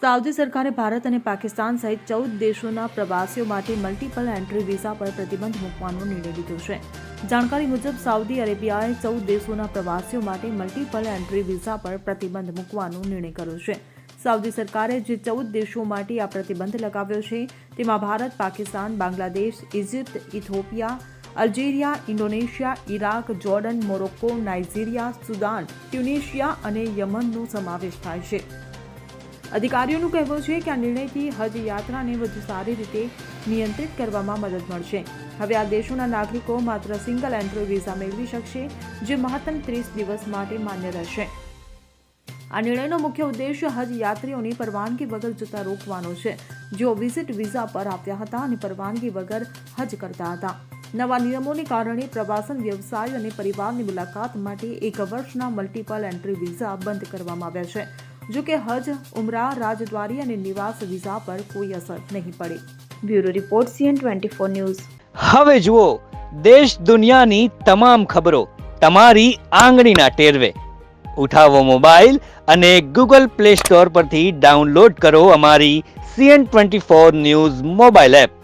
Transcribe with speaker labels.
Speaker 1: Saudi સરકારે ભારત અને પાકિસ્તાન સહિત 14 દેશોના પ્રવાસીઓ માટે મલ્ટિપલ એન્ટ્રી વિઝા પર પ્રતિબંધ મૂકવાનો નિર્ણય લીધો છે. જાણકારી મુજબ સાઉદી અરેબિયાએ 14 દેશોના પ્રવાસીઓ માટે મલ્ટિપલ એન્ટ્રી વિઝા પર પ્રતિબંધ મૂકવાનો નિર્ણય કર્યો છે. સાઉદી સરકારે જે 14 દેશો માટે આ પ્રતિબંધ લગાવ્યો છે તેમાં Bharat, Pakistan, Bangladesh, Egypt, Ethiopia, Algeria, Indonesia, Iraq, Jordan, Morocco, Nigeria, Sudan, Tunisia અને યમનનો સમાવેશ થાય છે. અધિકારીઓનું કહેવું છે કે આ નિર્ણયથી હજ યાત્રાને વધુ સારી રીતે નિયંત્રિત કરવામાં મદદ મળશે. હવે આ દેશોના નાગરિકો માત્ર સિંગલ એન્ટ્રી વિઝા મેળવી શકશે, જે મહત્તમ 30 દિવસ માટે માન્ય રહેશે. આ નિર્ણયનો મુખ્ય ઉદ્દેશ્ય હજ યાત્રીઓની પરવાનગી વગર જતા રોકવાનો છે, જેઓ વિઝિટ વિઝા પર આવ્યા હતા અને પરવાનગી વગર હજ કરતા હતા. નવા નિયમોને કારણે પ્રવાસન વ્યવસાય અને પરિવારની મુલાકાત માટે 1 વર્ષના મલ્ટિપલ એન્ટ્રી વિઝા બંધ કરવામાં આવ્યા છે. જો કે હજ, ઉમરા, રાજદ્વારી અને નિવાસ વિઝા પર કોઈ અસર નહીં પડે. Bureau report CN24 news.
Speaker 2: હવે જુઓ દેશ દુનિયાની તમામ ખબરો તમારી આંગળીના ટેરવે. ઉઠાવો મોબાઈલ અને Google Play Store પરથી ડાઉનલોડ કરો અમારી CN24 ન્યૂઝ મોબાઈલ એપ.